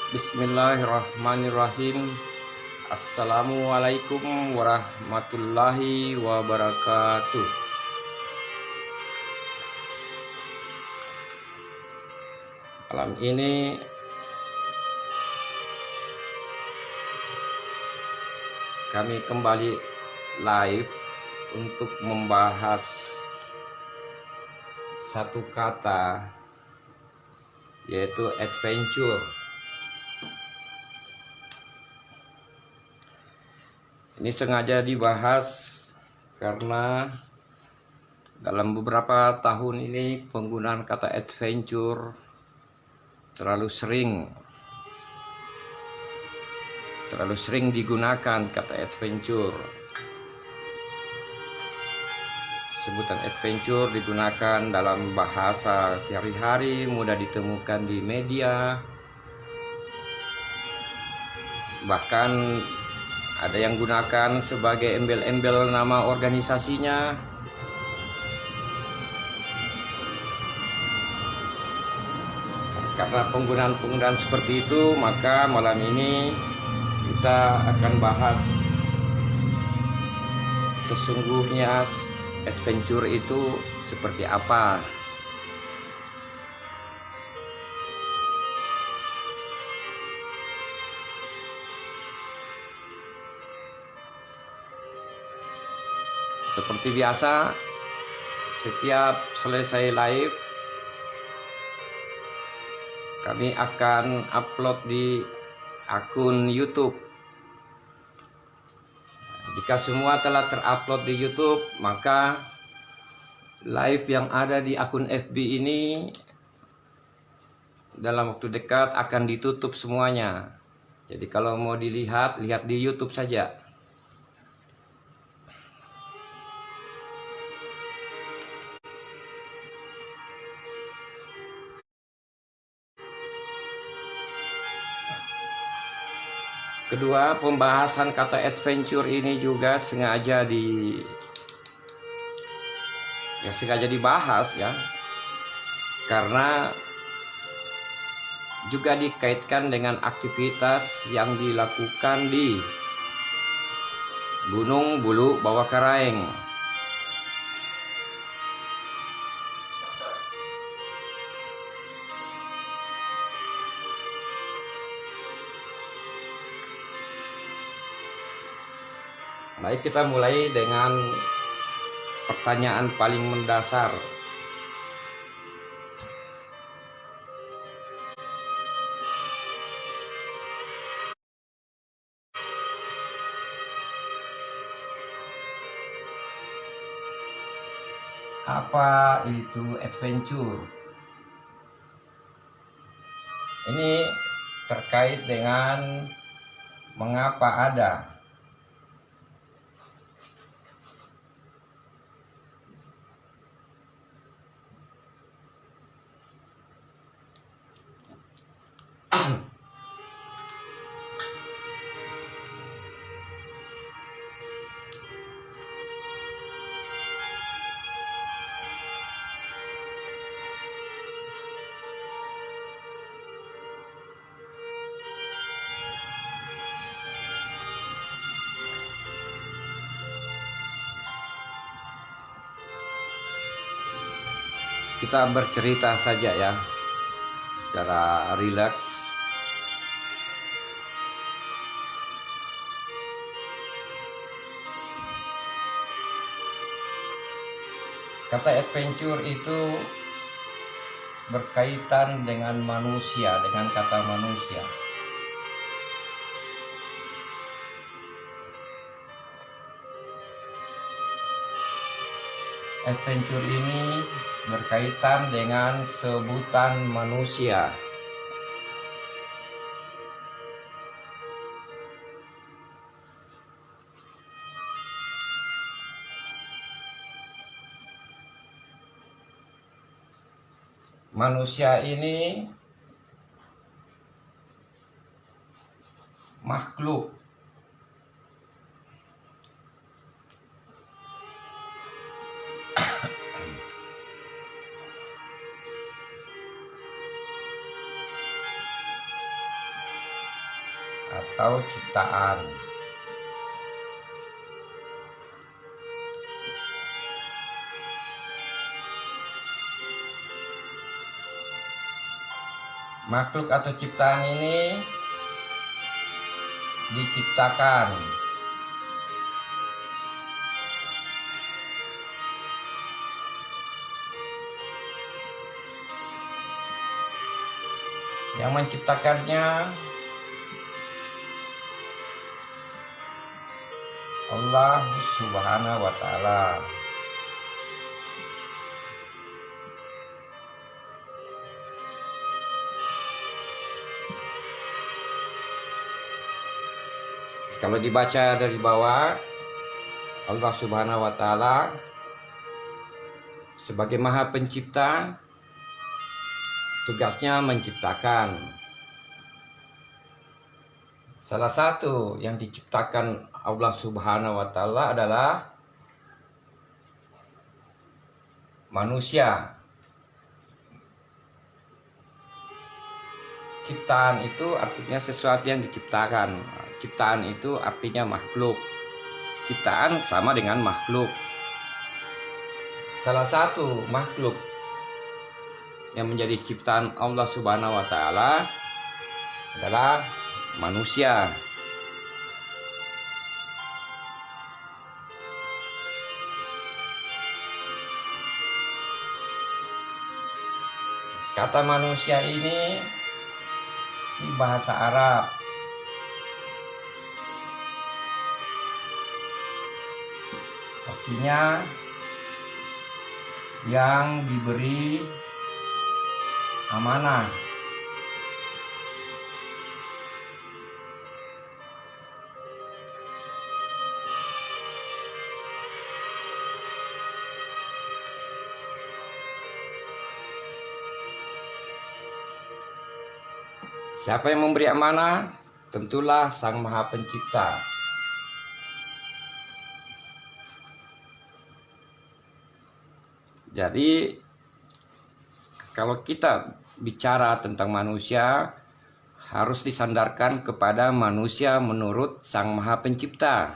Bismillahirrahmanirrahim. Assalamualaikum warahmatullahi wabarakatuh. Malam ini kami kembali live untuk membahas satu kata, yaitu adventure. Ini sengaja dibahas karena dalam beberapa tahun ini penggunaan kata adventure terlalu sering digunakan kata adventure. Sebutan adventure digunakan dalam bahasa sehari-hari, mudah ditemukan di media, bahkan ada yang gunakan sebagai embel-embel nama organisasinya. Karena penggunaan seperti itu, maka malam ini kita akan bahas sesungguhnya adventure itu seperti apa. Seperti biasa, setiap selesai live kami akan upload di akun YouTube. Jika semua telah terupload di YouTube, maka live yang ada di akun FB ini dalam waktu dekat akan ditutup semuanya. Jadi kalau mau dilihat, lihat di YouTube saja. Kedua, pembahasan kata adventure ini juga sengaja dibahas ya, karena juga dikaitkan dengan aktivitas yang dilakukan di Gunung Bulu Bawah Karaeng. Baik, kita mulai dengan pertanyaan paling mendasar. Apa itu adventure? Ini terkait dengan mengapa ada kita bercerita saja ya, secara rileks. Kata adventure itu berkaitan dengan manusia, dengan kata manusia. Adventure ini berkaitan dengan sebutan manusia. Manusia ini makhluk ciptaan. Makhluk atau ciptaan ini diciptakan yang menciptakannya Allah Subhanahu wa Ta'ala. Kalau dibaca dari bawah, Allah Subhanahu wa Ta'ala sebagai Maha Pencipta, tugasnya menciptakan. Salah satu yang diciptakan Allah Subhanahu wa Ta'ala adalah manusia. Ciptaan itu artinya sesuatu yang diciptakan. Ciptaan itu artinya makhluk. Ciptaan sama dengan makhluk. Salah satu makhluk yang menjadi ciptaan Allah Subhanahu wa Ta'ala adalah manusia. Kata manusia ini bahasa Arab. Artinya yang diberi amanah. Siapa yang memberi amanah? Tentulah Sang Maha Pencipta. Jadi kalau kita bicara tentang manusia, harus disandarkan kepada manusia menurut Sang Maha Pencipta,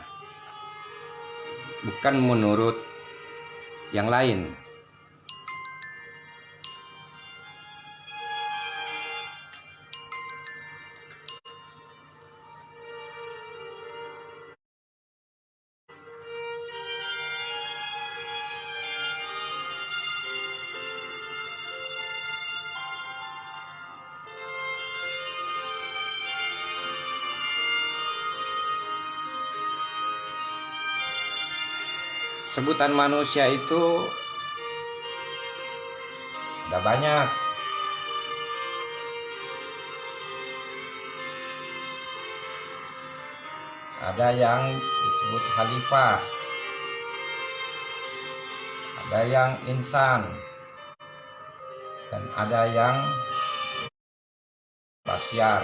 bukan menurut yang lain. Sebutan manusia itu ada banyak. Ada yang disebut khalifah, ada yang insan, dan ada yang basyar.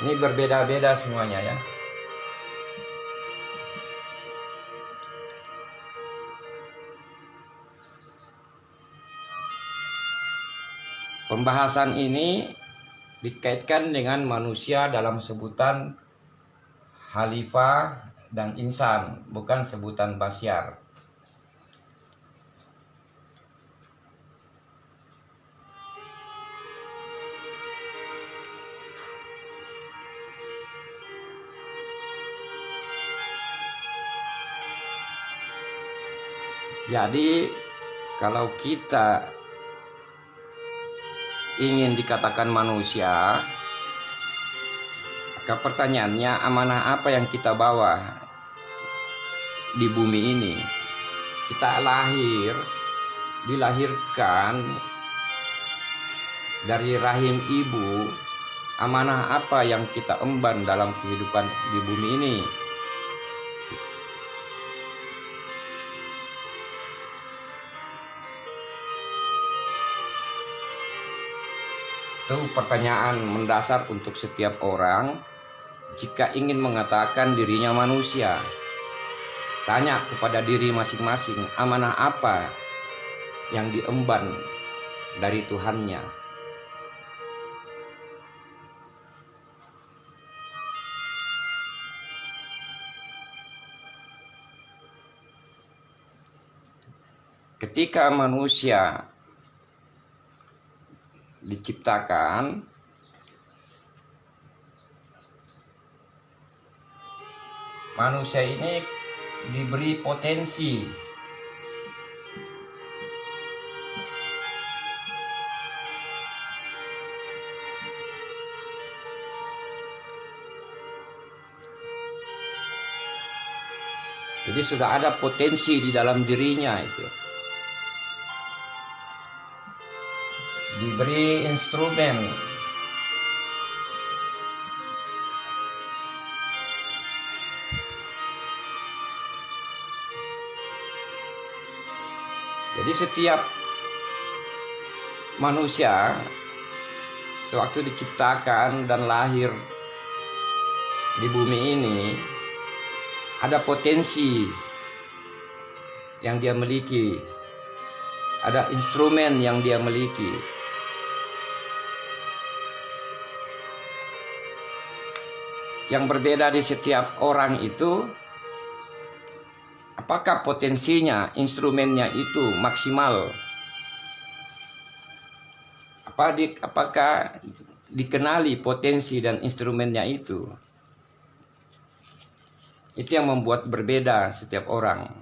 Ini berbeda-beda semuanya ya. Pembahasan ini dikaitkan dengan manusia dalam sebutan khalifah dan insan, bukan sebutan basyar. Jadi kalau kita ingin dikatakan manusia, maka pertanyaannya, amanah apa yang kita bawa di bumi ini? Kita dilahirkan dari rahim ibu. Amanah apa yang kita emban dalam kehidupan di bumi ini? Itu pertanyaan mendasar untuk setiap orang jika ingin mengatakan dirinya manusia. Tanya kepada diri masing-masing, amanah apa yang diemban dari Tuhannya. ketika manusia diciptakan, manusia ini diberi potensi. Jadi sudah ada potensi di dalam dirinya itu. Diberi instrumen. Jadi setiap manusia sewaktu diciptakan dan lahir di bumi ini, ada potensi yang dia miliki, ada instrumen yang dia miliki. Yang berbeda di setiap orang itu, apakah potensinya, instrumennya itu maksimal? Apakah dikenali potensi dan instrumennya itu? Itu yang membuat berbeda setiap orang.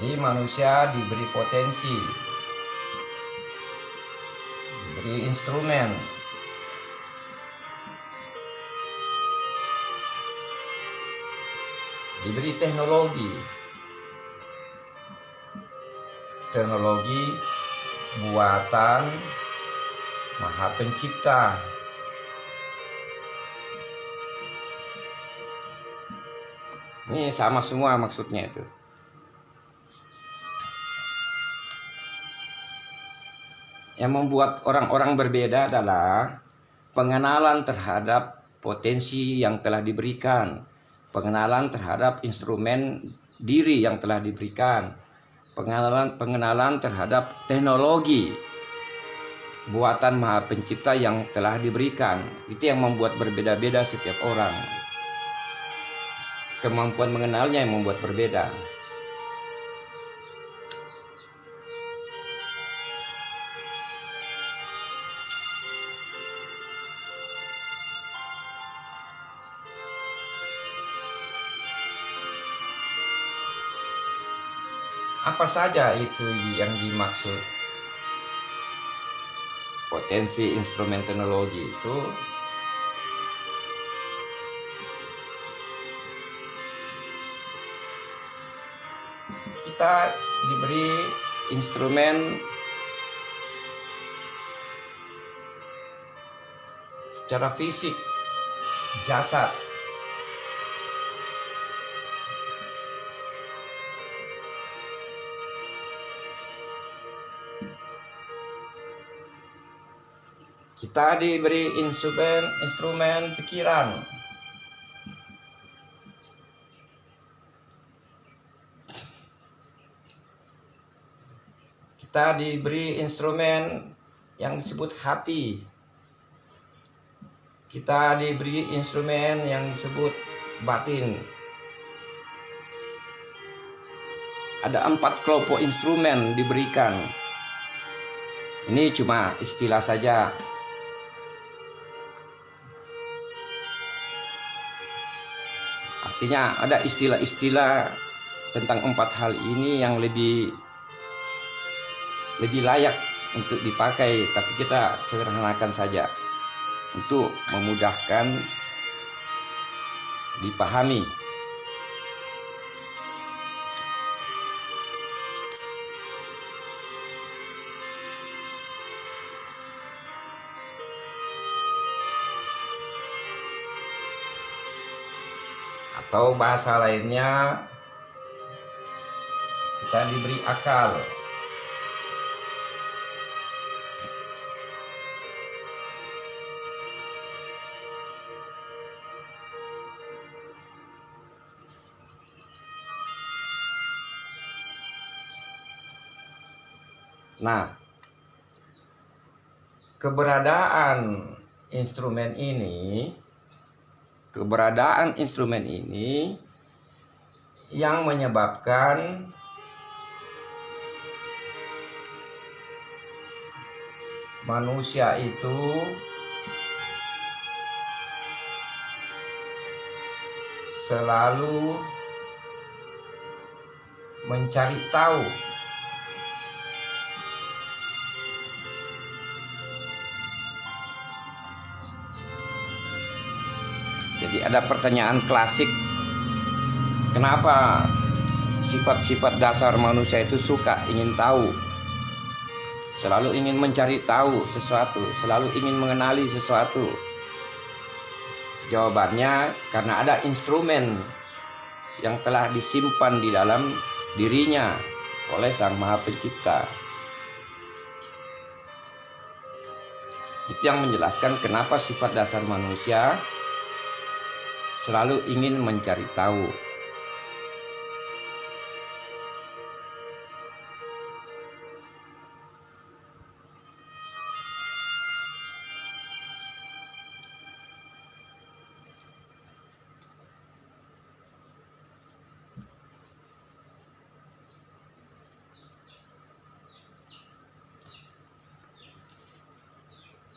Jadi manusia diberi potensi, diberi instrumen, diberi teknologi buatan Maha Pencipta. Ini sama semua maksudnya itu. Yang membuat orang-orang berbeda adalah pengenalan terhadap potensi yang telah diberikan, pengenalan terhadap instrumen diri yang telah diberikan, pengenalan terhadap teknologi buatan Maha Pencipta yang telah diberikan. Itu yang membuat berbeda-beda setiap orang. Kemampuan mengenalnya yang membuat berbeda. Apa saja itu yang dimaksud potensi instrumen teknologi itu? Kita diberi instrumen secara fisik, jasad. Kita diberi instrumen pikiran. Kita diberi instrumen yang disebut hati. Kita diberi instrumen yang disebut batin. Ada 4 kelompok instrumen diberikan. Ini cuma istilah saja. Artinya ada istilah-istilah tentang 4 hal ini yang lebih layak untuk dipakai, tapi kita sederhanakan saja untuk memudahkan dipahami. atau bahasa lainnya kita diberi akal. Nah, keberadaan instrumen ini yang menyebabkan manusia itu selalu mencari tahu. Jadi ada pertanyaan klasik, kenapa sifat-sifat dasar manusia itu suka ingin tahu, selalu ingin mencari tahu sesuatu, selalu ingin mengenali sesuatu? Jawabannya karena ada instrumen yang telah disimpan di dalam dirinya oleh Sang Maha Pencipta. Itu yang menjelaskan kenapa sifat dasar manusia selalu ingin mencari tahu.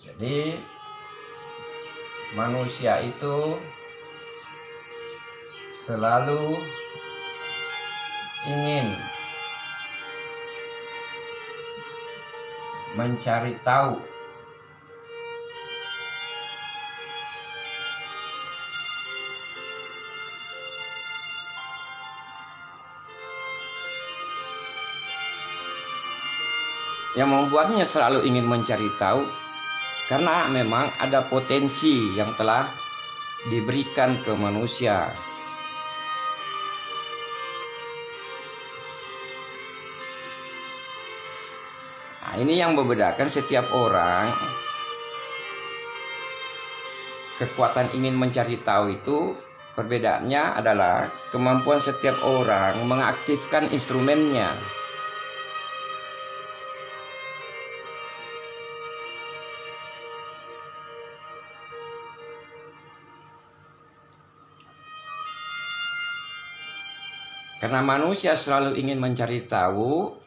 Jadi manusia itu selalu ingin mencari tahu. Yang membuatnya selalu ingin mencari tahu karena memang ada potensi yang telah diberikan ke manusia. Nah, ini yang membedakan setiap orang. Kekuatan ingin mencari tahu itu perbedaannya adalah kemampuan setiap orang mengaktifkan instrumennya. Karena manusia selalu ingin mencari tahu,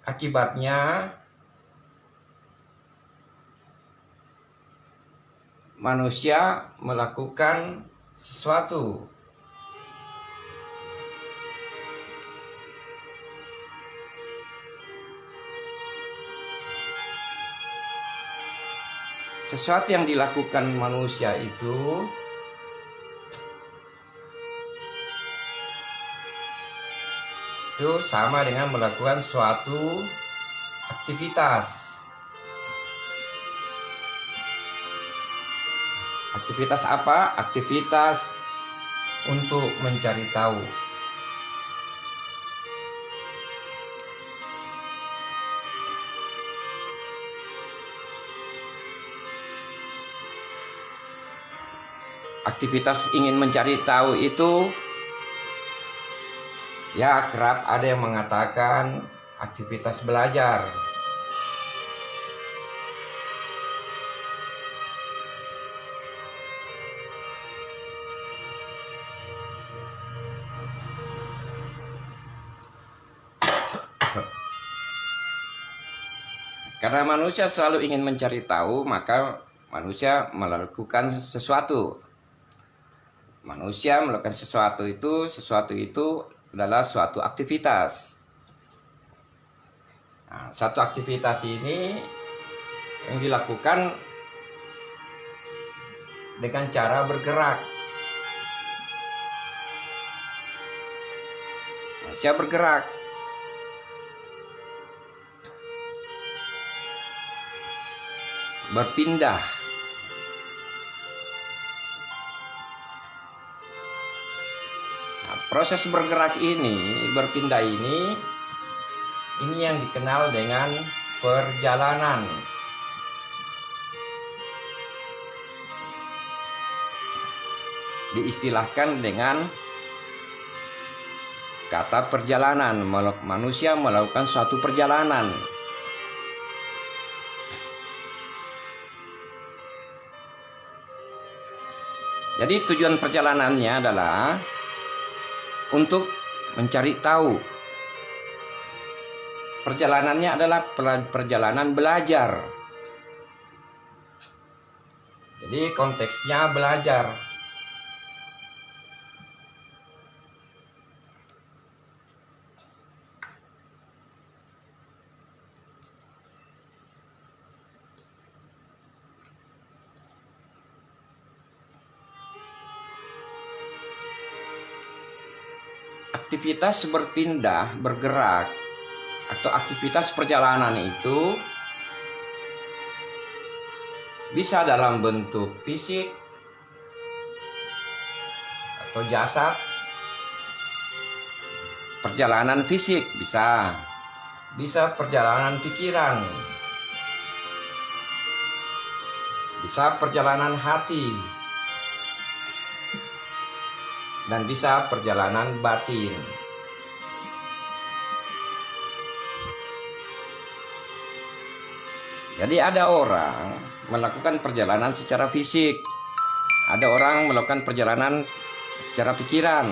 akibatnya manusia melakukan sesuatu. Sesuatu yang dilakukan manusia itu sama dengan melakukan suatu aktivitas. Aktivitas apa? Aktivitas untuk mencari tahu. Aktivitas ingin mencari tahu itu ya kerap ada yang mengatakan aktivitas belajar. Karena manusia selalu ingin mencari tahu, maka manusia melakukan sesuatu. Manusia melakukan sesuatu itu adalah suatu aktivitas. Nah, satu aktivitas ini yang dilakukan dengan cara bergerak. Manusia bergerak. Berpindah. Proses bergerak ini, berpindah ini yang dikenal dengan perjalanan. Diistilahkan dengan kata perjalanan. Manusia melakukan suatu perjalanan. Jadi tujuan perjalanannya adalah untuk mencari tahu. Perjalanannya adalah perjalanan belajar. Jadi konteksnya belajar. Aktivitas berpindah, bergerak, atau aktivitas perjalanan itu bisa dalam bentuk fisik atau jasad. Perjalanan fisik bisa perjalanan pikiran, bisa perjalanan hati, dan bisa perjalanan batin. Jadi ada orang melakukan perjalanan secara fisik, ada orang melakukan perjalanan secara pikiran,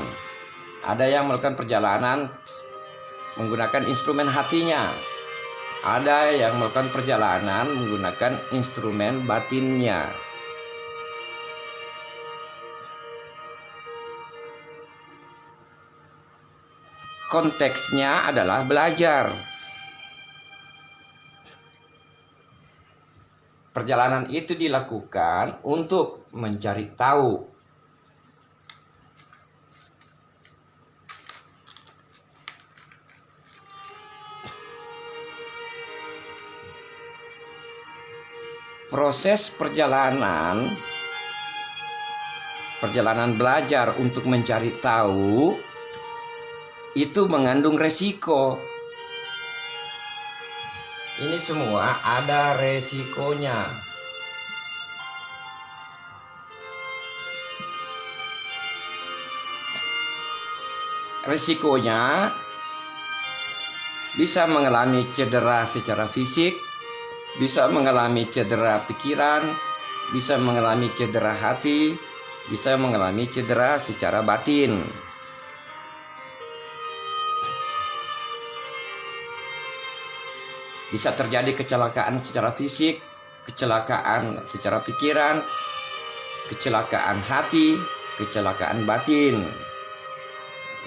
ada yang melakukan perjalanan menggunakan instrumen hatinya, ada yang melakukan perjalanan menggunakan instrumen batinnya. Konteksnya adalah belajar. Perjalanan itu dilakukan untuk mencari tahu. Proses perjalanan belajar untuk mencari tahu itu mengandung resiko. Ini semua ada resikonya. Resikonya bisa mengalami cedera secara fisik, bisa mengalami cedera pikiran, bisa mengalami cedera hati, bisa mengalami cedera secara batin. Bisa terjadi kecelakaan secara fisik, kecelakaan secara pikiran, kecelakaan hati, kecelakaan batin.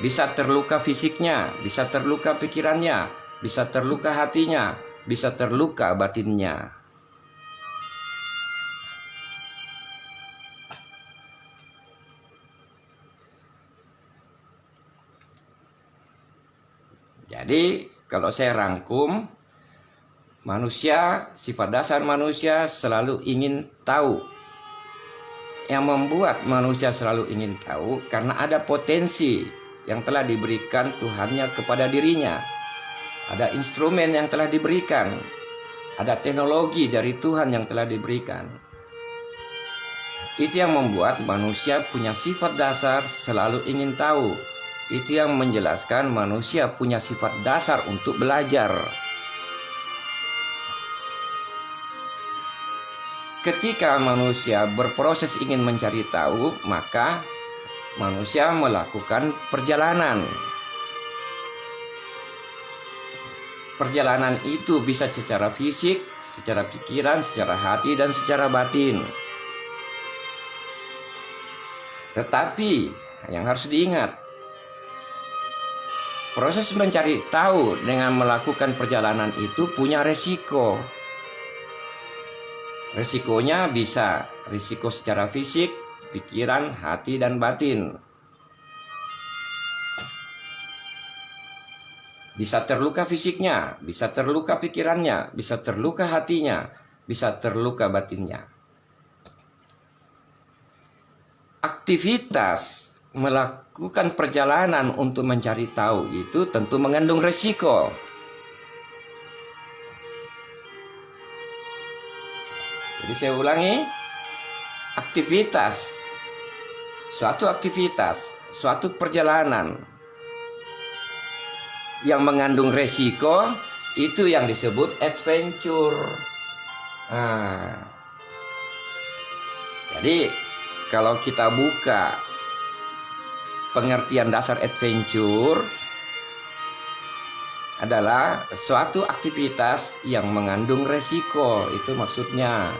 Bisa terluka fisiknya, bisa terluka pikirannya, bisa terluka hatinya, bisa terluka batinnya. Jadi kalau saya rangkum, manusia, sifat dasar manusia selalu ingin tahu. Yang membuat manusia selalu ingin tahu karena ada potensi yang telah diberikan Tuhannya kepada dirinya. Ada instrumen yang telah diberikan. Ada teknologi dari Tuhan yang telah diberikan. Itu yang membuat manusia punya sifat dasar selalu ingin tahu. Itu yang menjelaskan manusia punya sifat dasar untuk belajar. Ketika manusia berproses ingin mencari tahu, maka manusia melakukan perjalanan. Perjalanan itu bisa secara fisik, secara pikiran, secara hati, dan secara batin. Tetapi yang harus diingat, proses mencari tahu dengan melakukan perjalanan itu punya resiko. Resikonya bisa risiko secara fisik, pikiran, hati, dan batin. Bisa terluka fisiknya, bisa terluka pikirannya, bisa terluka hatinya, bisa terluka batinnya. Aktivitas melakukan perjalanan untuk mencari tahu itu tentu mengandung resiko. Jadi saya ulangi, suatu perjalanan yang mengandung resiko itu yang disebut adventure. Jadi kalau kita buka pengertian dasar adventure adalah suatu aktivitas yang mengandung resiko, itu maksudnya.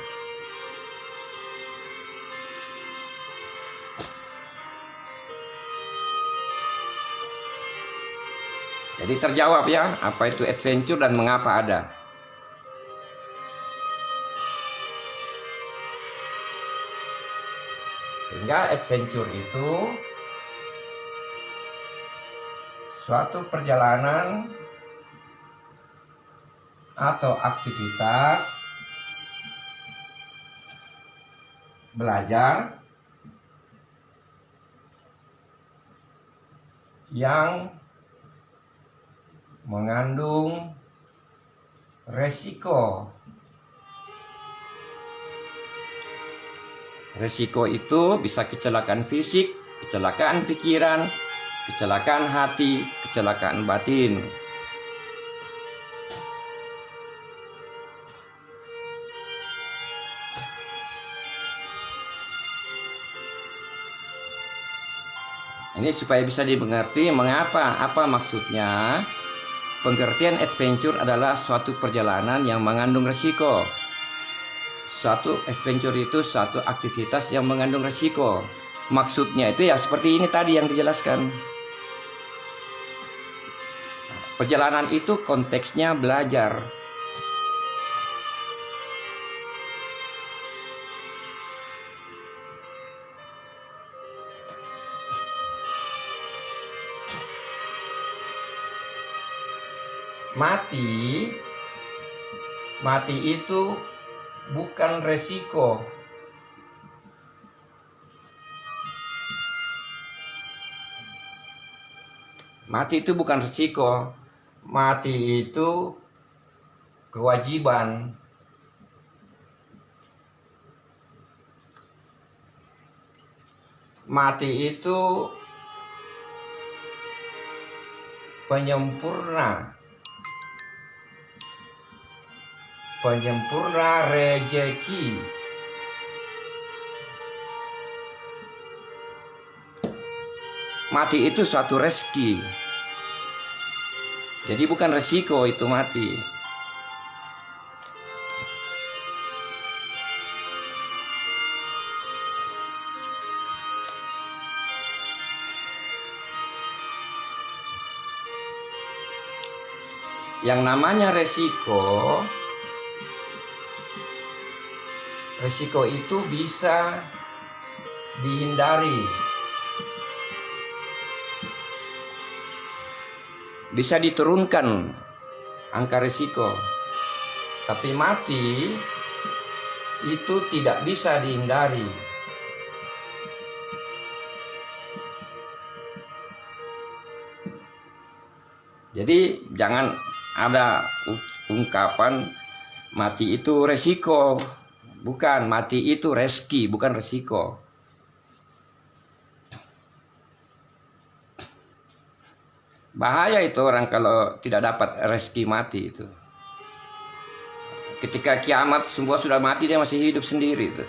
Jadi terjawab ya, apa itu adventure dan mengapa ada. Sehingga adventure itu suatu perjalanan atau aktivitas belajar yang mengandung resiko. Resiko itu bisa kecelakaan fisik, kecelakaan pikiran, kecelakaan hati, kecelakaan batin. Ini supaya bisa dimengerti mengapa, apa maksudnya. Pengertian adventure adalah suatu perjalanan yang mengandung resiko. Suatu adventure itu suatu aktivitas yang mengandung resiko. Maksudnya itu ya seperti ini tadi yang dijelaskan. Perjalanan itu konteksnya belajar. Mati itu bukan resiko. Mati itu bukan resiko. Mati itu kewajiban. Mati itu penyempurna rejeki. Mati itu suatu rezeki. Jadi bukan resiko itu mati. Yang namanya resiko itu bisa dihindari, bisa diturunkan angka resiko. Tapi mati itu tidak bisa dihindari. Jadi jangan ada ungkapan mati itu resiko. Bukan, mati itu rezeki, bukan resiko. Bahaya itu orang kalau tidak dapat rezeki mati itu. Ketika kiamat semua sudah mati, dia masih hidup sendiri itu.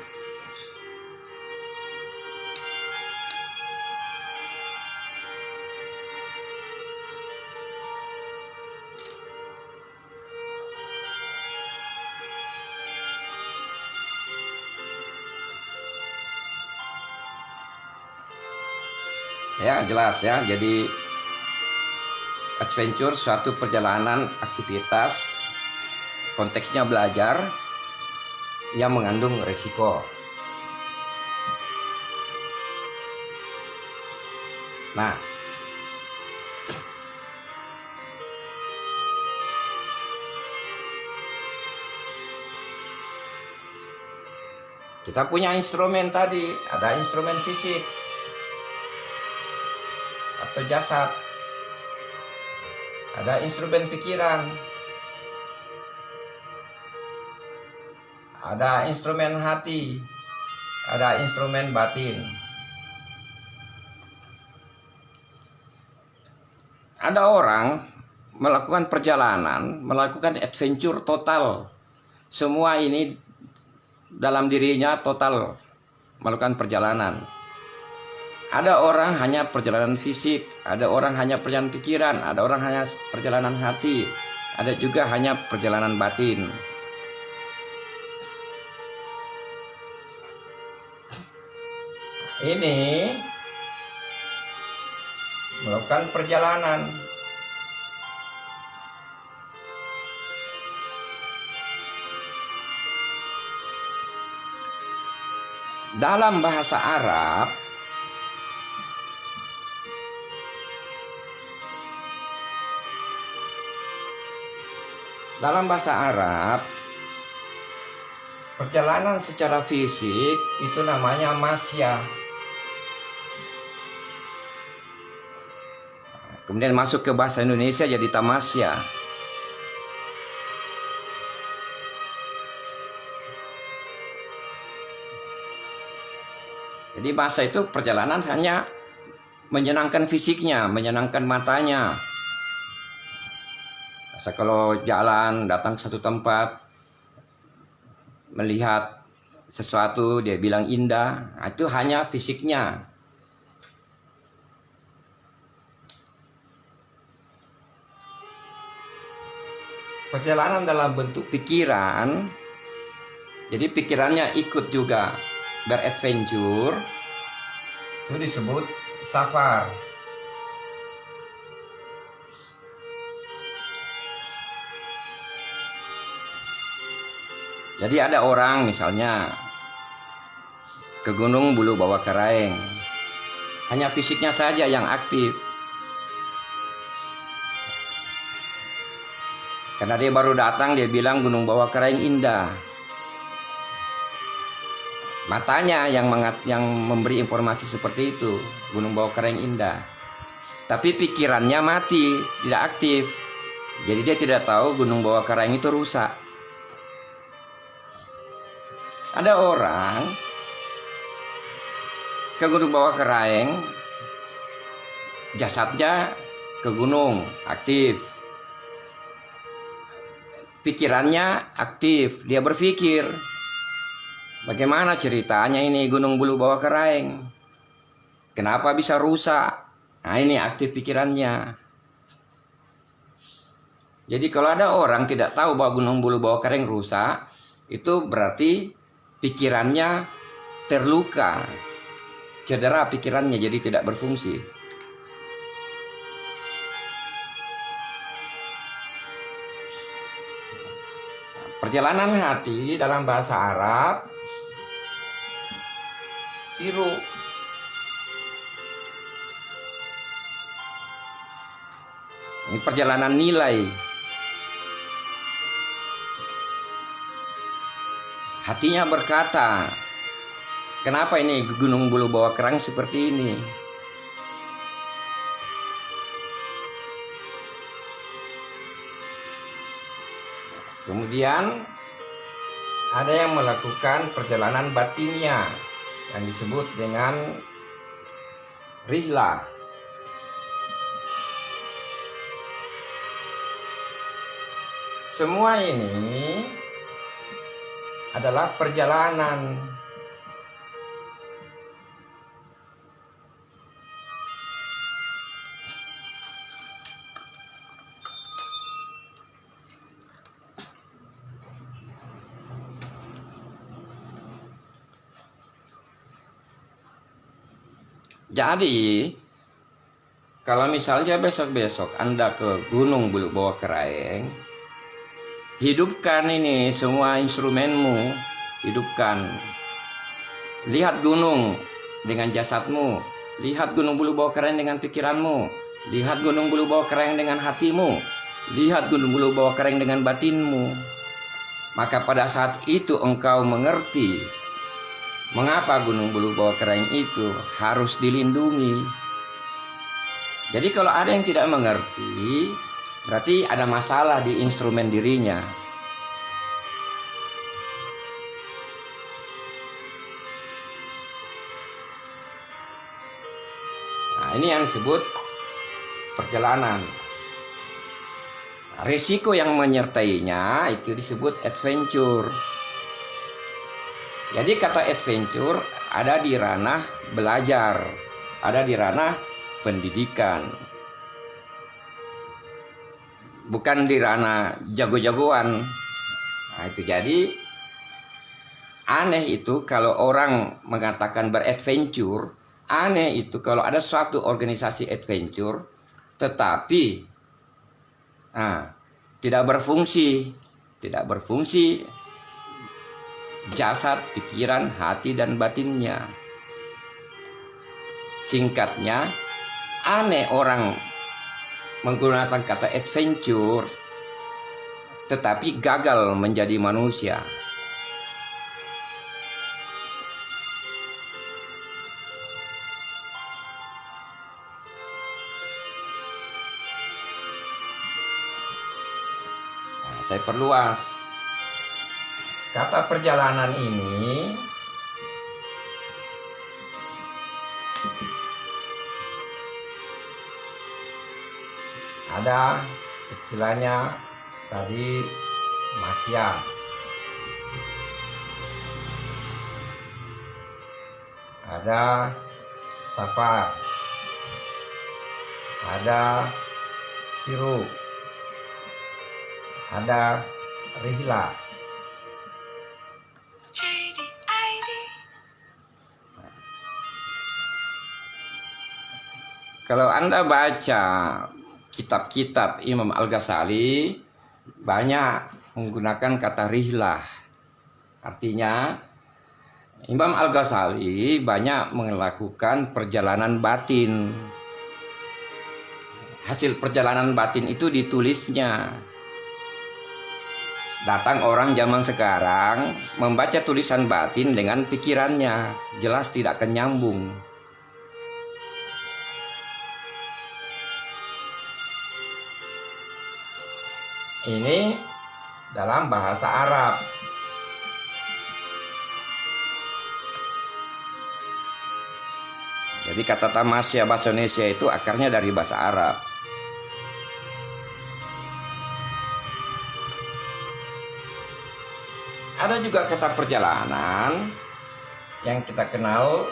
Ya, jelas ya. Jadi adventure suatu perjalanan aktivitas konteksnya belajar yang mengandung resiko. Nah, kita punya instrumen tadi, ada instrumen fisik. atau jasad, ada instrumen pikiran, ada instrumen hati, ada instrumen batin. Ada orang melakukan perjalanan, melakukan adventure total. Semua ini dalam dirinya total melakukan perjalanan. Ada orang hanya perjalanan fisik, ada orang hanya perjalanan pikiran, ada orang hanya perjalanan hati, ada juga hanya perjalanan batin. Ini melakukan perjalanan. Dalam bahasa Arab, perjalanan secara fisik itu namanya masya. Kemudian masuk ke bahasa Indonesia jadi tamasya. Jadi masa itu perjalanan hanya menyenangkan fisiknya, menyenangkan matanya. Masa kalau jalan datang ke satu tempat, melihat sesuatu dia bilang indah, itu hanya fisiknya. Perjalanan dalam bentuk pikiran, jadi pikirannya ikut juga beradventure, itu disebut safar. Jadi ada orang misalnya ke Gunung Bulu Bawah Karaeng, hanya fisiknya saja yang aktif. Karena dia baru datang, dia bilang Gunung Bawah Karaeng indah. Matanya yang memberi informasi seperti itu, Gunung Bawah Karaeng indah. Tapi pikirannya mati, tidak aktif. Jadi dia tidak tahu Gunung Bawah Karaeng itu rusak. Ada orang ke Gunung Bawah Karaeng, jasadnya ke gunung, aktif. Pikirannya aktif, dia berpikir, bagaimana ceritanya ini Gunung Bulu Bawah Karaeng? Kenapa bisa rusak? Nah ini aktif pikirannya. Jadi kalau ada orang tidak tahu bahwa Gunung Bulu Bawah Karaeng rusak, itu berarti pikirannya terluka, cedera pikirannya jadi tidak berfungsi. Perjalanan hati dalam bahasa Arab siru. Ini perjalanan nilai. Hatinya berkata, kenapa ini Gunung Bulu Bawah Karaeng seperti ini? Kemudian ada yang melakukan perjalanan batinnya yang disebut dengan rihlah. Semua ini adalah perjalanan. Jadi, kalau misalnya besok-besok Anda ke Gunung Bulu Bawah Karaeng, hidupkan ini semua instrumenmu, hidupkan. Lihat gunung dengan jasadmu, lihat Gunung Bulu Bawah Karaeng dengan pikiranmu, lihat Gunung Bulu Bawah Karaeng dengan hatimu, lihat Gunung Bulu Bawah Karaeng dengan batinmu. Maka pada saat itu engkau mengerti mengapa Gunung Bulu Bawah Karaeng itu harus dilindungi. Jadi kalau ada yang tidak mengerti, berarti ada masalah di instrumen dirinya. Nah, ini yang disebut perjalanan. Risiko yang menyertainya itu disebut adventure. Jadi kata adventure ada di ranah belajar, ada di ranah pendidikan. Bukan di ranah jago-jagoan. Nah, itu jadi aneh itu kalau orang mengatakan beradventure. Aneh itu kalau ada suatu organisasi adventure tetapi tidak berfungsi jasad, pikiran, hati, dan batinnya. Singkatnya, aneh orang menggunakan kata adventure tetapi gagal menjadi manusia. Nah, saya perluas. Kata perjalanan ini ada istilahnya tadi masya, ada safar, ada siru, ada rihla. Kalau Anda baca kitab-kitab Imam Al-Ghazali, banyak menggunakan kata rihlah. Artinya Imam Al-Ghazali banyak melakukan perjalanan batin. Hasil perjalanan batin itu ditulisnya. Datang orang zaman sekarang membaca tulisan batin dengan pikirannya, jelas tidak akan nyambung. Ini dalam bahasa Arab. Jadi kata tamasya bahasa Indonesia itu akarnya dari bahasa Arab. Ada juga kata perjalanan yang kita kenal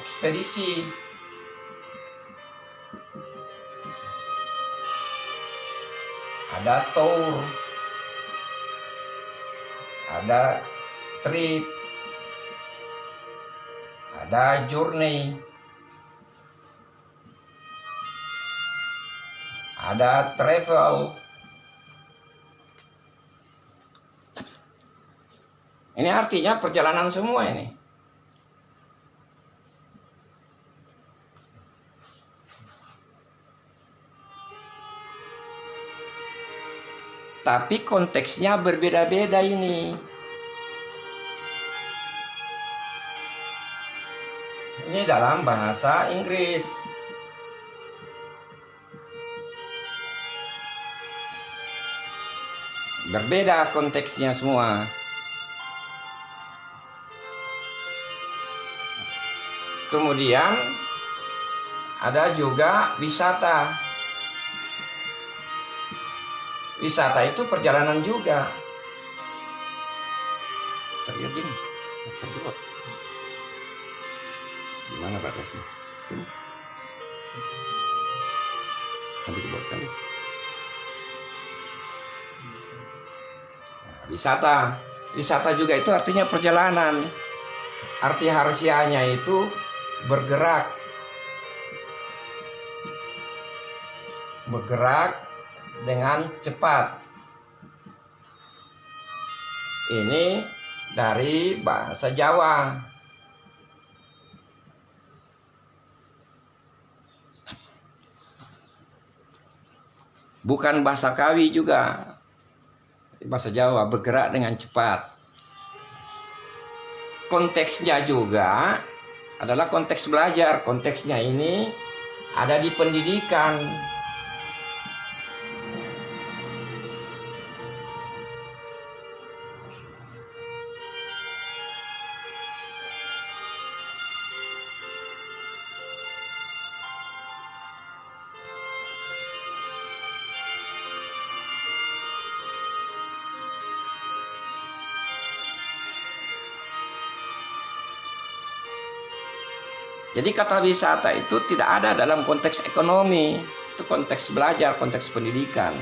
ekspedisi. Ada tour, ada trip, ada journey, ada travel. Ini artinya perjalanan semua ini. Tapi konteksnya berbeda-beda ini. Ini dalam bahasa Inggris. Berbeda konteksnya semua. Kemudian ada juga wisata. Wisata itu perjalanan juga. Terlihat ini, terlihat. Gimana batasnya? Sini. Nanti dibawa sekali. Nah, wisata. Wisata juga itu artinya perjalanan. Arti harfiahnya itu bergerak. Bergerak dengan cepat. Ini dari bahasa Jawa. Bukan bahasa Kawi juga. Bahasa Jawa bergerak dengan cepat. Konteksnya juga adalah konteks belajar. Konteksnya ini ada di pendidikan. Jadi kata wisata itu tidak ada dalam konteks ekonomi, itu konteks belajar, konteks pendidikan.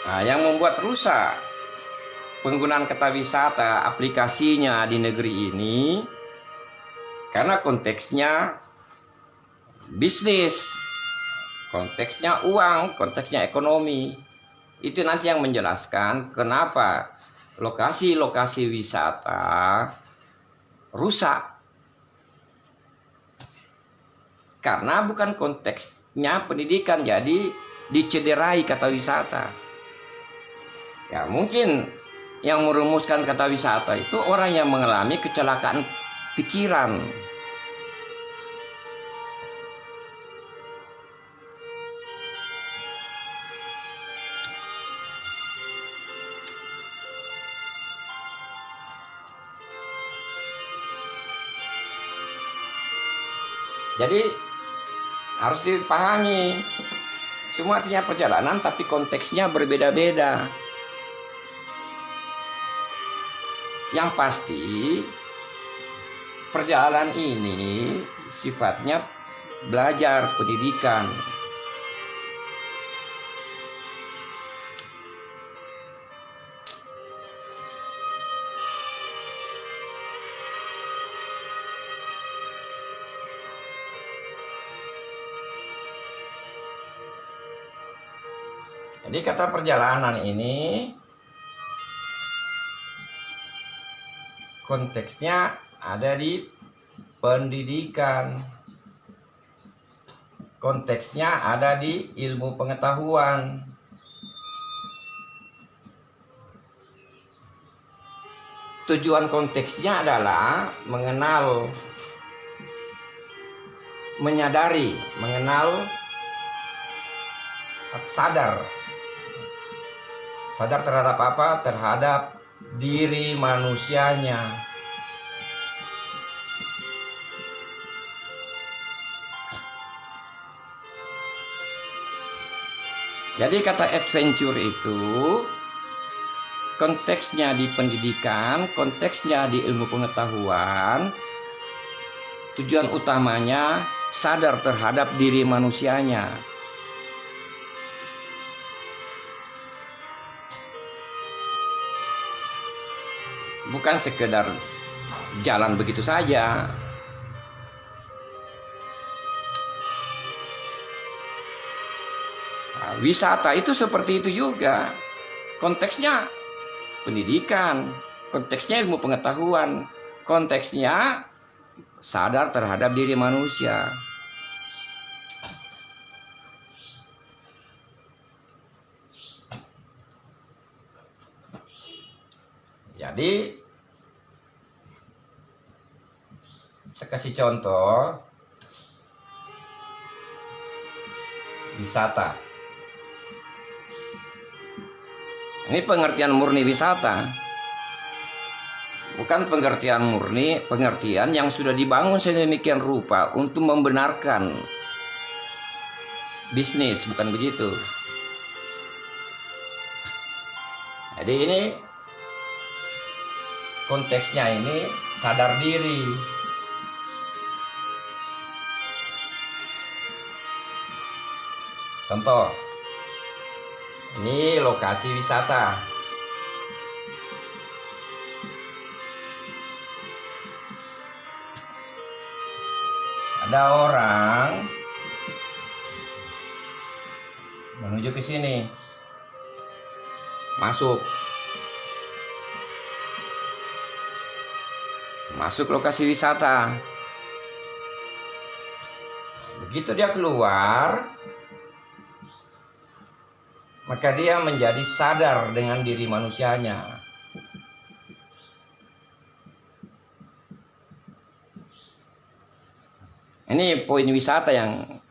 Nah, yang membuat rusak penggunaan kata wisata aplikasinya di negeri ini karena konteksnya bisnis, konteksnya uang, konteksnya ekonomi. Itu nanti yang menjelaskan kenapa lokasi-lokasi wisata rusak. Karena bukan konteksnya pendidikan, jadi dicederai kata wisata. Ya mungkin yang merumuskan kata wisata itu orang yang mengalami kecelakaan pikiran. Jadi harus dipahami, semua artinya perjalanan tapi konteksnya berbeda-beda. Yang pasti perjalanan ini sifatnya belajar pendidikan. Jadi kata perjalanan ini konteksnya ada di pendidikan. Konteksnya ada di ilmu pengetahuan. Tujuan konteksnya adalah mengenal, menyadari, mengenal, sadar terhadap apa? Terhadap diri manusianya. Jadi kata adventure itu konteksnya di pendidikan, konteksnya di ilmu pengetahuan. Tujuan utamanya sadar terhadap diri manusianya. Bukan sekedar jalan begitu saja. Nah, wisata itu seperti itu juga. Konteksnya pendidikan, konteksnya ilmu pengetahuan, konteksnya sadar terhadap diri manusia. Jadi saya kasih contoh wisata. Ini pengertian murni wisata. Bukan pengertian murni, pengertian yang sudah dibangun sedemikian rupa untuk membenarkan bisnis, bukan begitu. Jadi ini konteksnya ini sadar diri. Contoh, ini lokasi wisata. Ada orang menuju ke sini, masuk lokasi wisata. Begitu dia keluar, maka dia menjadi sadar dengan diri manusianya. Ini poin wisata yang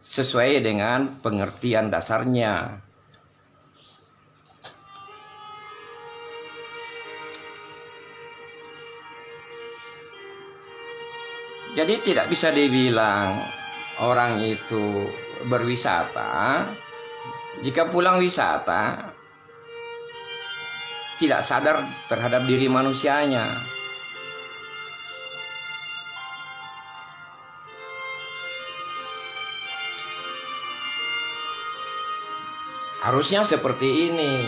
sesuai dengan pengertian dasarnya. Jadi tidak bisa dibilang orang itu berwisata jika pulang wisata tidak sadar terhadap diri manusianya. Harusnya seperti ini.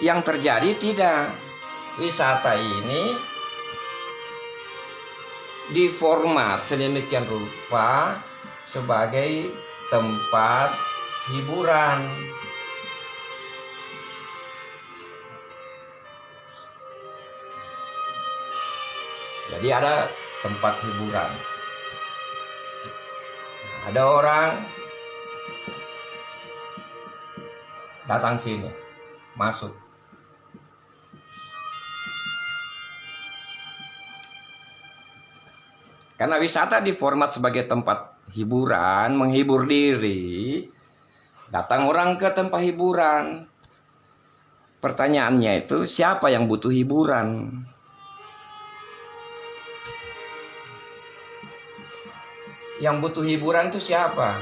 Yang terjadi tidak. Wisata ini diformat sedemikian rupa sebagai tempat hiburan. Jadi ada tempat hiburan. Ada orang datang sini, masuk. Karena wisata diformat sebagai tempat hiburan, menghibur diri, datang orang ke tempat hiburan. Pertanyaannya itu, siapa yang butuh hiburan? Yang butuh hiburan itu siapa?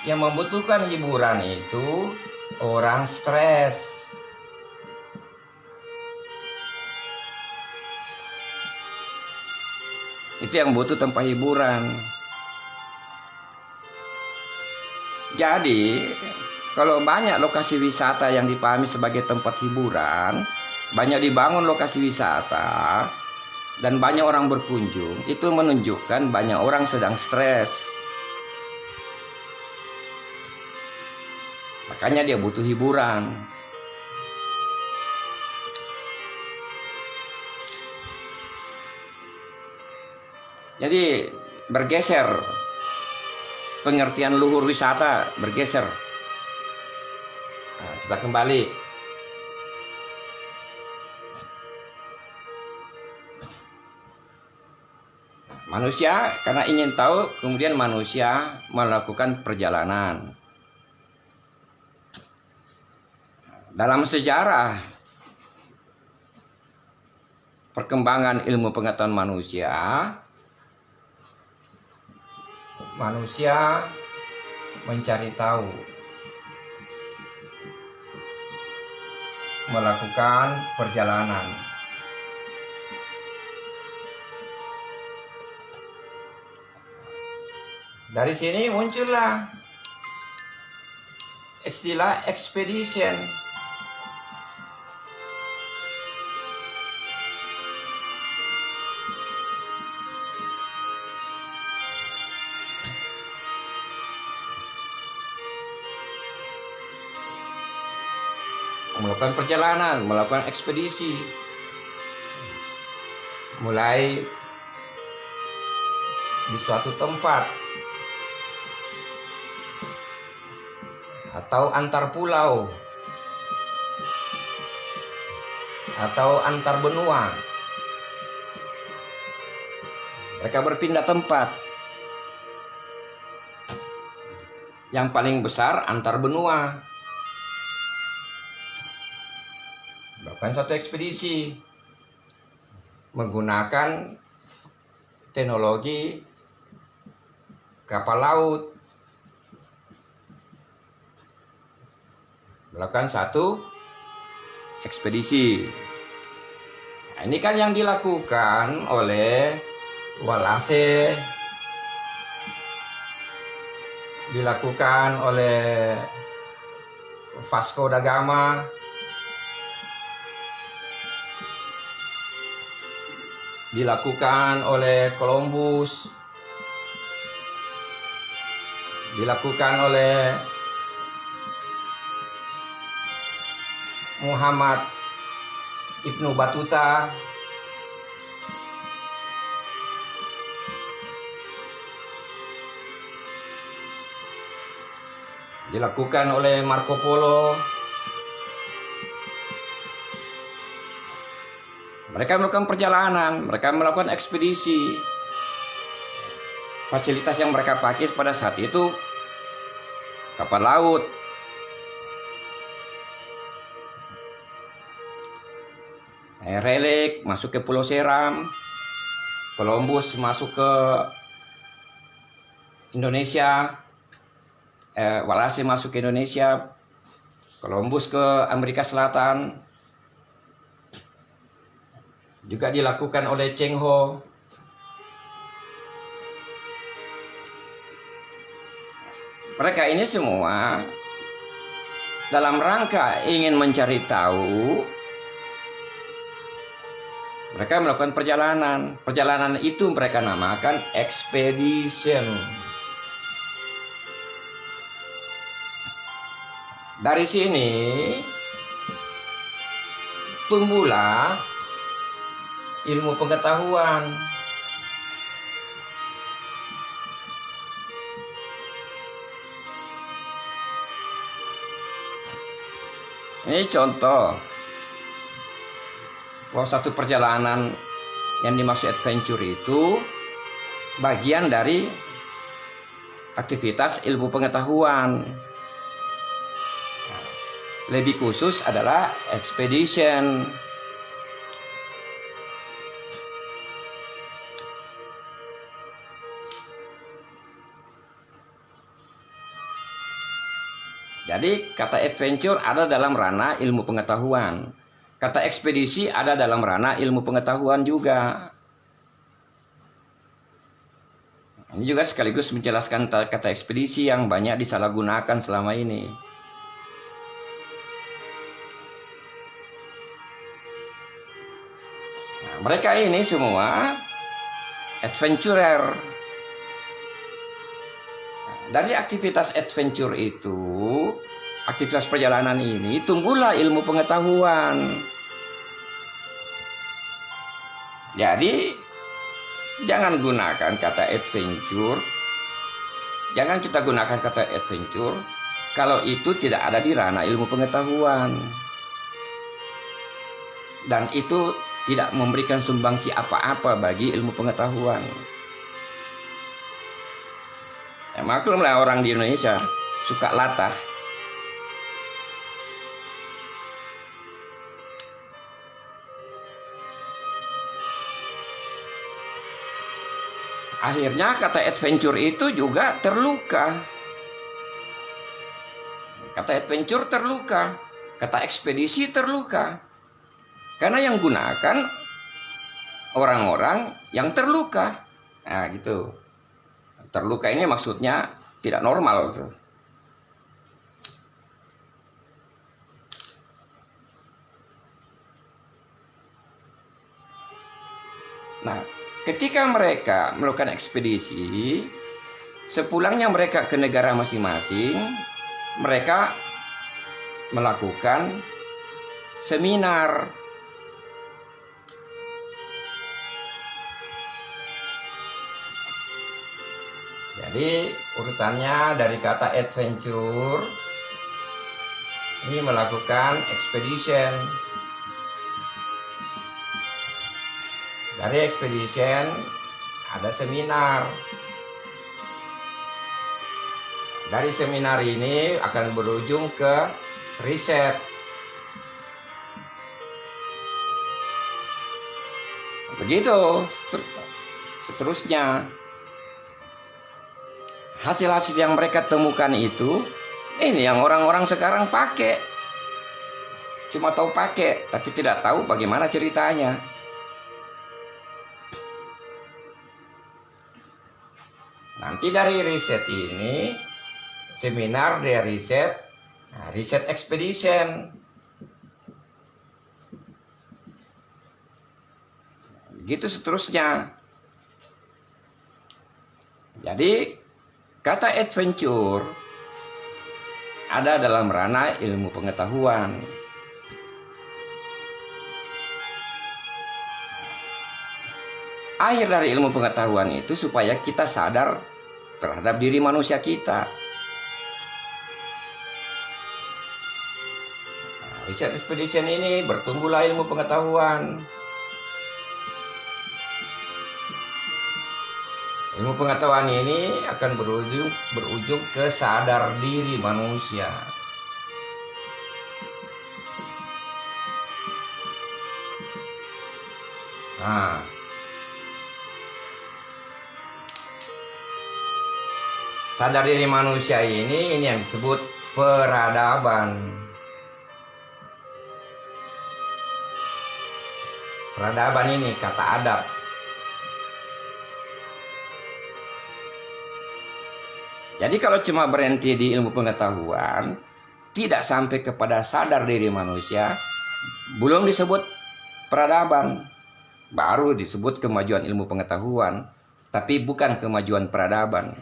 Yang membutuhkan hiburan itu orang stres. Itu yang butuh tempat hiburan. Jadi, kalau banyak lokasi wisata yang dipahami sebagai tempat hiburan, banyak dibangun lokasi wisata, dan banyak orang berkunjung, itu menunjukkan banyak orang sedang stres. Makanya dia butuh hiburan. Jadi bergeser, pengertian luhur wisata bergeser. Nah, kita kembali. Manusia karena ingin tahu, kemudian manusia melakukan perjalanan. Dalam sejarah perkembangan ilmu pengetahuan manusia, manusia mencari tahu, melakukan perjalanan. Dari sini muncullah istilah expedition. Melakukan perjalanan, melakukan ekspedisi. Mulai di suatu tempat atau antar pulau atau antar benua. Mereka berpindah tempat. Yang paling besar antar benua. Melakukan satu ekspedisi menggunakan teknologi kapal laut. Melakukan satu ekspedisi. Nah, ini kan yang dilakukan oleh Wallace, dilakukan oleh Vasco da Gama, dilakukan oleh Columbus, dilakukan oleh Muhammad Ibnu Battuta, dilakukan oleh Marco Polo. Mereka melakukan perjalanan, mereka melakukan ekspedisi. Fasilitas yang mereka pakai pada saat itu kapal laut. Relik masuk ke Pulau Seram, Columbus masuk ke Indonesia, Wallace masuk ke Indonesia, Columbus ke Amerika Selatan, juga dilakukan oleh Cheng Ho. Mereka ini semua dalam rangka ingin mencari tahu. Mereka melakukan perjalanan. Perjalanan itu mereka namakan expedition. Dari sini tumbuhlah ilmu pengetahuan. Ini contoh bahwa satu perjalanan yang dimaksud adventure itu bagian dari aktivitas ilmu pengetahuan. Lebih khusus adalah expedition. Jadi kata adventure ada dalam ranah ilmu pengetahuan. Kata ekspedisi ada dalam ranah ilmu pengetahuan juga. Ini juga sekaligus menjelaskan kata ekspedisi yang banyak disalahgunakan selama ini. Nah, mereka ini semua adventurer. Dari aktivitas adventure itu, aktivitas perjalanan ini, tumbuhlah ilmu pengetahuan. Jadi, jangan gunakan kata adventure. Jangan kita gunakan kata adventure kalau itu tidak ada di ranah ilmu pengetahuan. Dan itu tidak memberikan sumbangsi apa-apa bagi ilmu pengetahuan. Ya, maklumlah orang di Indonesia suka latah. Akhirnya kata adventure itu juga terluka. Kata adventure terluka. Kata ekspedisi terluka. Karena yang gunakan orang-orang yang terluka. Nah gitu. Terluka ini maksudnya tidak normal gitu. Nah, ketika mereka melakukan ekspedisi, sepulangnya mereka ke negara masing-masing, mereka melakukan seminar. Jadi urutannya dari kata adventure, ini melakukan expedition. Dari expedition ada seminar. Dari seminar ini akan berujung ke riset. Begitu seterusnya. Hasil-hasil yang mereka temukan itu, ini yang orang-orang sekarang pakai. Cuma tahu pakai, tapi tidak tahu bagaimana ceritanya. Nanti dari riset ini, seminar dari riset, riset expedition. Begitu seterusnya. Jadi, kata adventure ada dalam ranah ilmu pengetahuan. Akhir dari ilmu pengetahuan itu supaya kita sadar terhadap diri manusia kita. Research expedition ini bertumbuhlah ilmu pengetahuan. Ilmu pengetahuan ini akan berujung ke sadar diri manusia. Nah, sadar diri manusia ini yang disebut peradaban. Peradaban ini kata adab. Jadi kalau cuma berhenti di ilmu pengetahuan, tidak sampai kepada sadar diri manusia, belum disebut peradaban. Baru disebut kemajuan ilmu pengetahuan, tapi bukan kemajuan peradaban.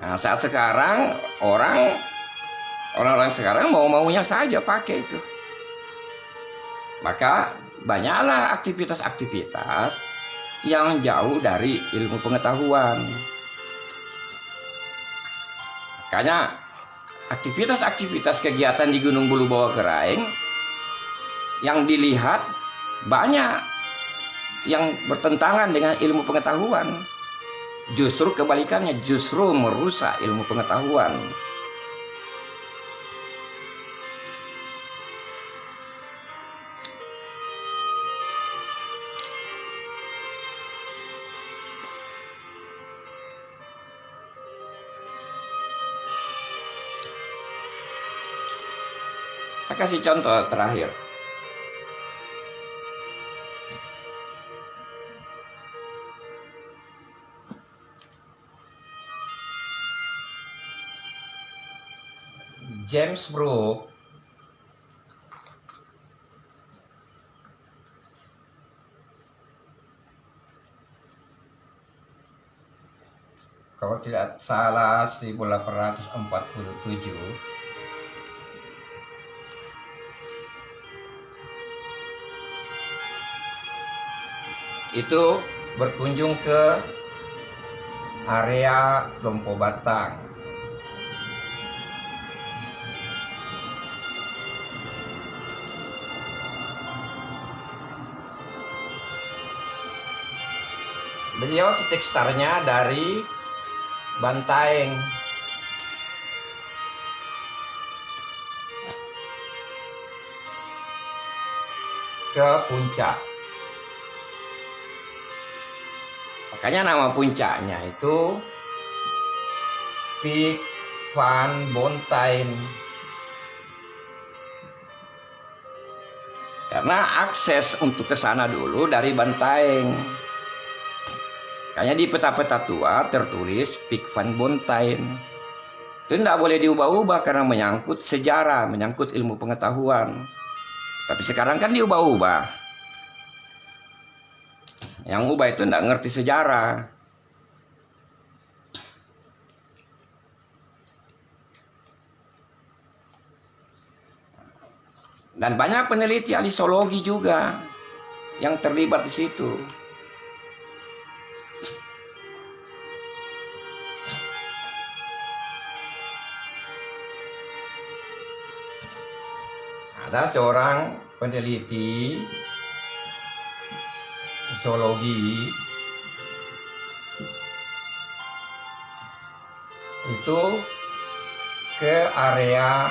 Nah, saat sekarang orang-orang sekarang mau-maunya saja pakai itu. Maka banyaklah aktivitas-aktivitas yang jauh dari ilmu pengetahuan. Makanya aktivitas-aktivitas kegiatan di Gunung Bulu Bawah Keraeng yang dilihat banyak yang bertentangan dengan ilmu pengetahuan. Justru kebalikannya, justru merusak ilmu pengetahuan. Saya kasih contoh terakhir. James Brooke kalau tidak salah 1847 itu berkunjung ke area Lompo Batang. Beliau titik startnya dari Bantaeng. Ke puncak. Makanya nama puncaknya itu Piek van Bontain. Karena akses untuk ke sana dulu dari Bantaeng. Makanya di peta-peta tua tertulis Piek van Bontain. Itu tidak boleh diubah-ubah karena menyangkut sejarah, menyangkut ilmu pengetahuan. Tapi sekarang kan diubah-ubah. Yang ubah itu tidak ngerti sejarah. Dan banyak peneliti ahli zoologi juga yang terlibat di situ. Ada seorang peneliti zoologi itu ke area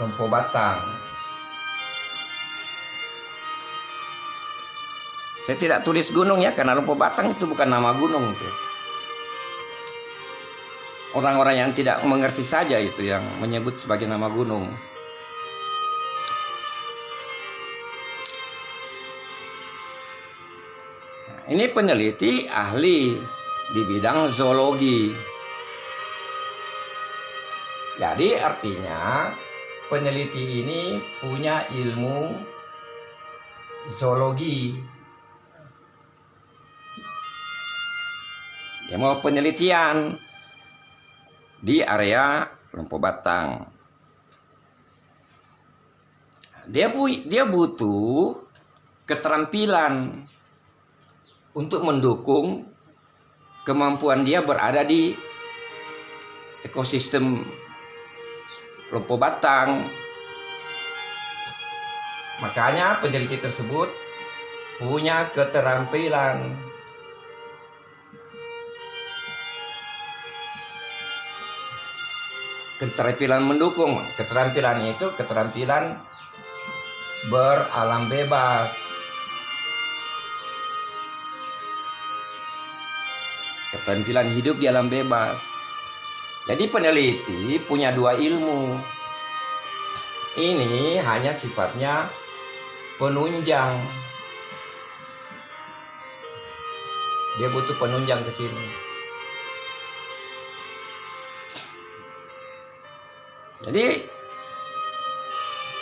Lompo Batang. Saya tidak tulis gunung ya, karena Lompo Batang itu bukan nama gunung tuh. Orang-orang yang tidak mengerti saja itu yang menyebut sebagai nama gunung. Ini peneliti ahli di bidang zoologi. Jadi artinya peneliti ini punya ilmu zoologi. Dia mau penelitian di area Lompo Batang. dia butuh keterampilan untuk mendukung kemampuan dia berada di ekosistem Lompo Batang. Makanya peneliti tersebut punya keterampilan. Keterampilan mendukung. Keterampilan itu keterampilan beralam bebas. Keterampilan hidup di alam bebas. Jadi peneliti punya dua ilmu. Ini hanya sifatnya penunjang. Dia butuh penunjang ke sini. Jadi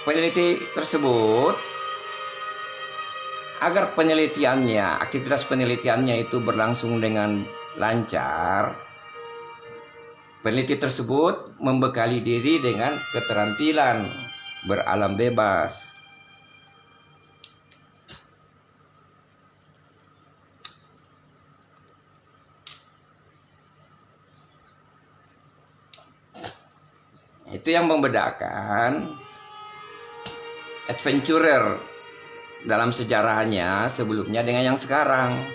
peneliti tersebut, agar penelitiannya, aktivitas penelitiannya itu berlangsung dengan lancar, peneliti tersebut membekali diri dengan keterampilan beralam bebas. Itu yang membedakan adventurer dalam sejarahnya sebelumnya dengan yang sekarang.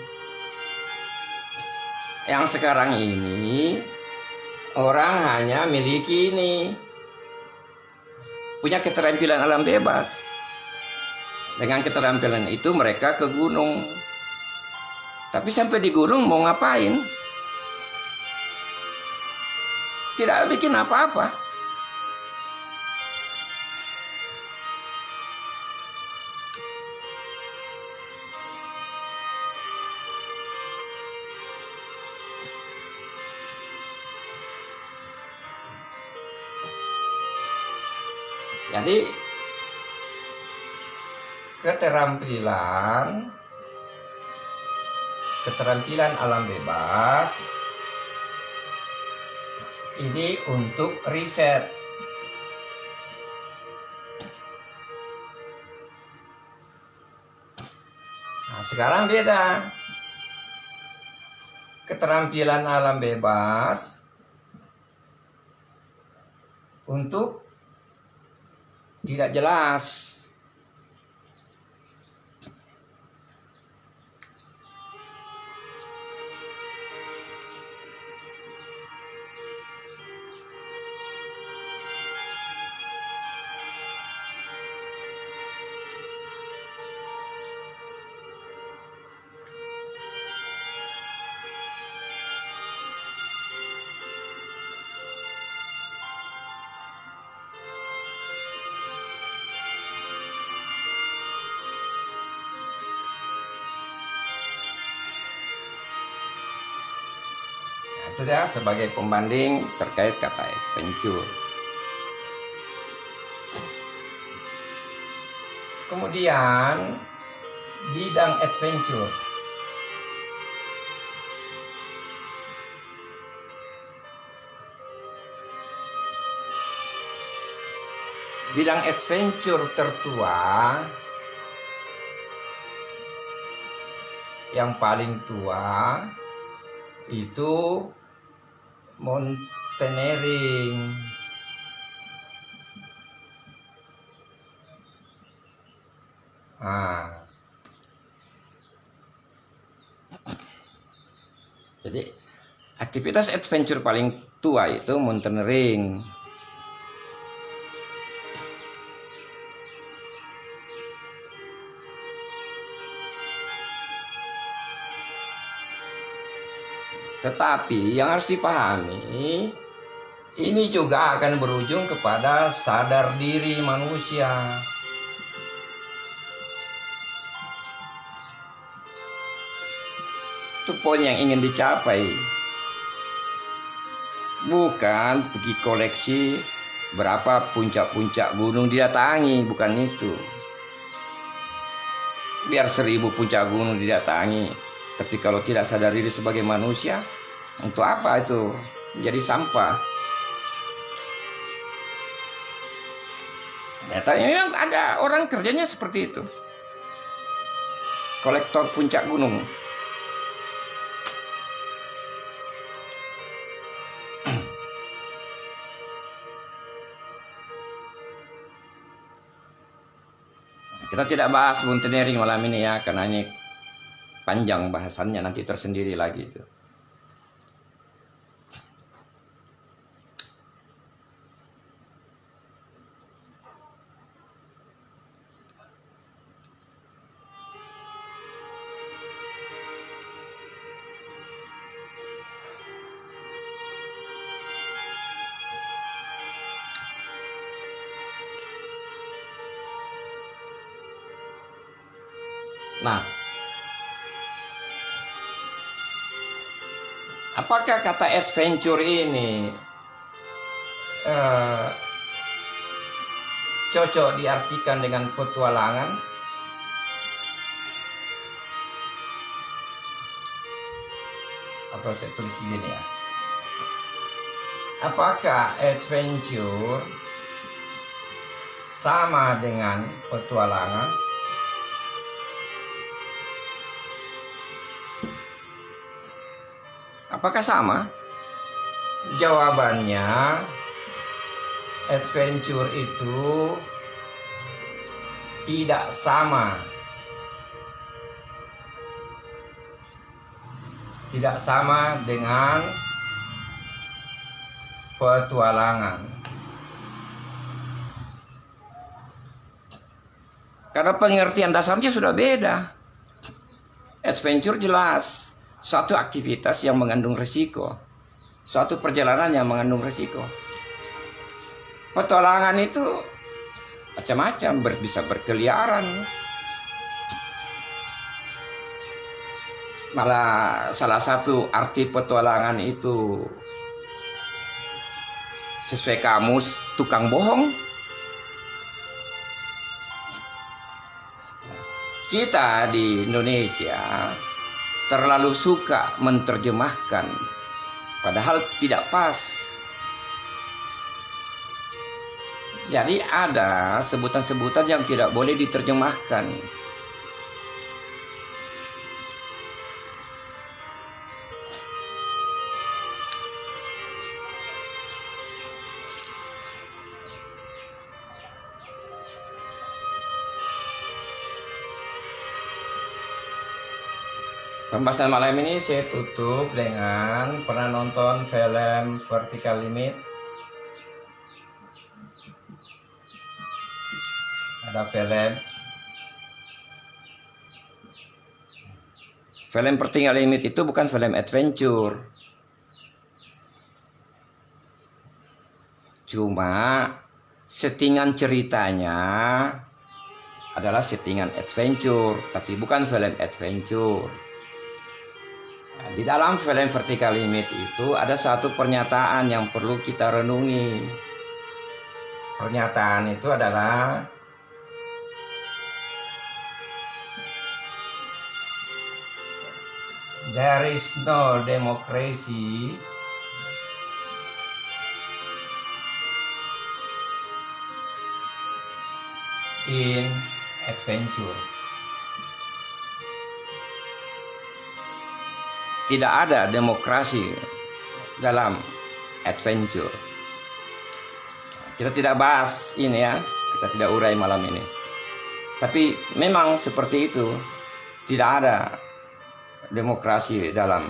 Yang sekarang ini orang hanya miliki ini, punya keterampilan alam bebas. Dengan keterampilan itu mereka ke gunung. Tapi sampai di gunung mau ngapain? Tidak bikin apa-apa. Jadi keterampilan alam bebas ini untuk riset. Nah, sekarang beda. Keterampilan alam bebas untuk tidak jelas. Itu ya sebagai pembanding terkait kata adventure. Kemudian bidang adventure. Bidang adventure tertua, yang paling tua itu mountaineering. Jadi aktivitas adventure paling tua itu mountaineering. Tetapi yang harus dipahami, ini juga akan berujung kepada sadar diri manusia. Itu poin yang ingin dicapai. Bukan pergi koleksi berapa puncak-puncak gunung didatangi, bukan itu. Biar 1000 puncak gunung didatangi, tapi kalau tidak sadar diri sebagai manusia, untuk apa itu? Jadi sampah. Nyatanya yang ada orang kerjanya seperti itu. Kolektor puncak gunung. Kita tidak bahas mountaineering malam ini ya, karena ini panjang bahasannya, nanti tersendiri lagi itu. Nah, apakah kata adventure ini cocok diartikan dengan petualangan? Atau saya tulis begini ya. Apakah adventure sama dengan petualangan? Apakah sama? Jawabannya, adventure itu tidak sama. Tidak sama dengan petualangan. Karena pengertian dasarnya sudah beda. Adventure jelas suatu aktivitas yang mengandung risiko, suatu perjalanan yang mengandung risiko. Petualangan itu macam-macam, bisa berkeliaran. Malah salah satu arti petualangan itu sesuai kamus tukang bohong. Kita di Indonesia terlalu suka menerjemahkan, padahal tidak pas. Jadi ada sebutan-sebutan yang tidak boleh diterjemahkan. Pembahasan malam ini saya tutup dengan, pernah nonton film Vertical Limit? Ada film Vertical Limit itu bukan film adventure. Cuma settingan ceritanya adalah settingan adventure, tapi bukan film adventure. Di dalam film Vertical Limit itu ada satu pernyataan yang perlu kita renungi. Pernyataan itu adalah there is no democracy in adventure. Tidak ada demokrasi dalam adventure. Kita tidak bahas ini ya, kita tidak urai malam ini. Tapi memang seperti itu, tidak ada demokrasi dalam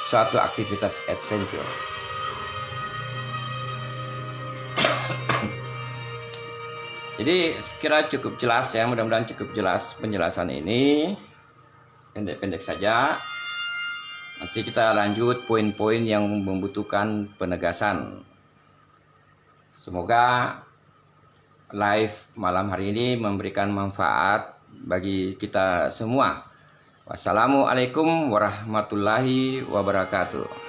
suatu aktivitas adventure. Jadi kira cukup jelas ya, mudah-mudahan cukup jelas penjelasan ini. Pendek-pendek saja. Nanti kita lanjut poin-poin yang membutuhkan penegasan. Semoga live malam hari ini memberikan manfaat bagi kita semua. Wassalamualaikum warahmatullahi wabarakatuh.